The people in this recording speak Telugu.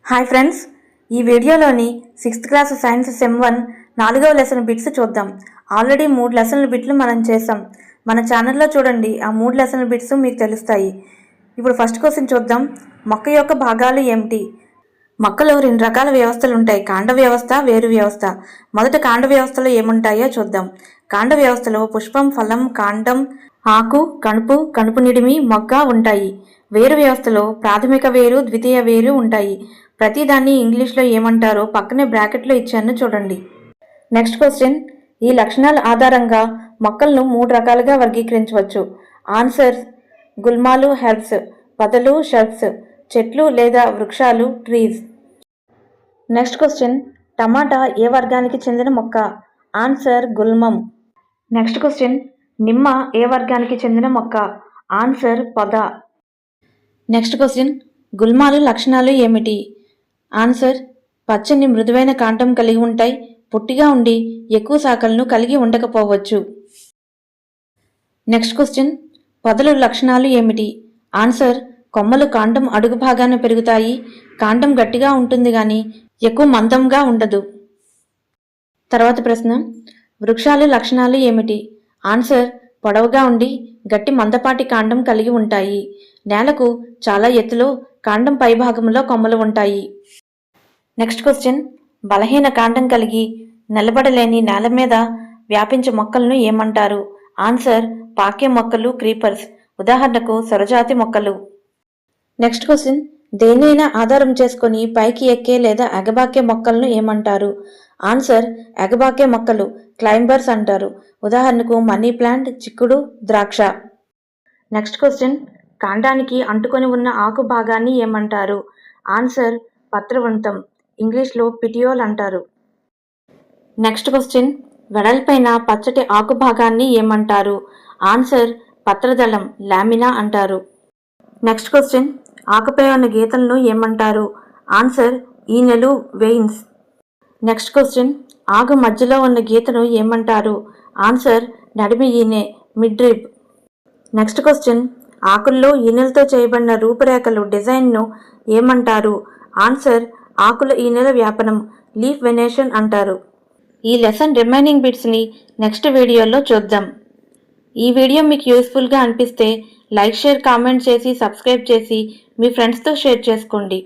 హాయ్ ఫ్రెండ్స్, ఈ వీడియోలోని 6th క్లాస్ సైన్స్ సెమ్ 1 4వ లెసన్ బిట్స్ చూద్దాం. ఆల్రెడీ 3 లెసన్ల బిట్లు మనం చేసాం. మన ఛానల్లో చూడండి, ఆ 3 లెసన్ల బిట్స్ మీకు తెలుస్తాయి. ఇప్పుడు ఫస్ట్ క్వశ్చన్ చూద్దాం. మొక్క యొక్క భాగాలు ఏమిటి? మొక్కలో 2 రకాల వ్యవస్థలు ఉంటాయి, కాండ వ్యవస్థ, వేరు వ్యవస్థ. మొదట కాండ వ్యవస్థలో ఏముంటాయో చూద్దాం. కాండ వ్యవస్థలో పుష్పం, ఫలం, కాండం, ఆకు, కణుపు, కణుపు నిడిమి, మొగ్గ ఉంటాయి. వేరు వ్యవస్థలో ప్రాథమిక వేరు, ద్వితీయ వేరు ఉంటాయి. ప్రతిదాన్ని ఇంగ్లీష్లో ఏమంటారో పక్కనే బ్రాకెట్లో ఇచ్చాను చూడండి. నెక్స్ట్ క్వశ్చన్, ఈ లక్షణాల ఆధారంగా మొక్కలను 3 రకాలుగా వర్గీకరించవచ్చు. ఆన్సర్: గుల్మాలు, హెర్బ్స్; పొదలు, షర్బ్స్; చెట్లు లేదా వృక్షాలు, ట్రీస్. నెక్స్ట్ క్వశ్చన్, టమాటా ఏ వర్గానికి చెందిన మొక్క? ఆన్సర్: గుల్మం. నెక్స్ట్ క్వశ్చన్, నిమ్మ ఏ వర్గానికి చెందిన మొక్క? ఆన్సర్: పొద. నెక్స్ట్ క్వశ్చన్, గుల్మాలు లక్షణాలు ఏమిటి? ఆన్సర్: పచ్చని మృదువైన కాండం కలిగి ఉంటాయి, పొట్టిగా ఉండి ఎక్కువ శాఖలను కలిగి ఉండకపోవచ్చు. నెక్స్ట్ క్వశ్చన్, పొదలు లక్షణాలు ఏమిటి? ఆన్సర్: కొమ్మలు కాండం అడుగు భాగాన పెరుగుతాయి, కాండం గట్టిగా ఉంటుంది కానీ ఎక్కువ మందంగా ఉండదు. తర్వాత ప్రశ్న, వృక్షాలు లక్షణాలు ఏమిటి? ఆన్సర్: పొడవుగా ఉండి గట్టి మందపాటి కాండం కలిగి ఉంటాయి, నేలకు చాలా ఎత్తులో కాండం పైభాగంలో కొమ్మలు ఉంటాయి. నెక్స్ట్ క్వశ్చన్, బలహీన కాండం కలిగి నిలబడలేని నేల మీద వ్యాపించే మొక్కలను ఏమంటారు? ఆన్సర్: పాకే మొక్కలు, క్రీపర్స్. ఉదాహరణకు సొరజాతి మొక్కలు. నెక్స్ట్ క్వశ్చన్, దేన్నైనా ఆధారం చేసుకొని పైకి ఎక్కే లేదా ఎగబాకే మొక్కలను ఏమంటారు? ఆన్సర్: ఎగబాకే మొక్కలు, క్లైంబర్స్ అంటారు. ఉదాహరణకు మనీ ప్లాంట్, చిక్కుడు, ద్రాక్ష. నెక్స్ట్ క్వశ్చన్, కాండానికి అంటుకొని ఉన్న ఆకు భాగాన్ని ఏమంటారు? ఆన్సర్: పత్రవృంతం, ఇంగ్లీష్లో పిటియోల్ అంటారు. నెక్స్ట్ క్వశ్చన్, వెడల్పైన పచ్చటి ఆకు భాగాన్ని ఏమంటారు? ఆన్సర్: పత్రదళం, లామినా అంటారు. నెక్స్ట్ క్వశ్చన్, ఆకుపై ఉన్న గీతలను ఏమంటారు? ఆన్సర్: ఈనెలు, వెయిన్స్. నెక్స్ట్ క్వశ్చన్, ఆకు మధ్యలో ఉన్న గీతను ఏమంటారు? ఆన్సర్: నడిమి ఈనె, మిడ్రిబ్. నెక్స్ట్ క్వశ్చన్, ఆకుల్లో ఈనెలతో చేయబడిన రూపురేఖలు, డిజైన్ను ఏమంటారు? ఆన్సర్: ఆకుల ఈనెల వ్యాపనం, లీఫ్ వెనేషన్ అంటారు. ఈ లెసన్ రిమైనింగ్ బిట్స్ని నెక్స్ట్ వీడియోలో చూద్దాం. ఈ వీడియో మీకు యూస్ఫుల్గా అనిపిస్తే లైక్, షేర్, కామెంట్ చేసి సబ్స్క్రైబ్ చేసి మీ ఫ్రెండ్స్తో షేర్ చేసుకోండి.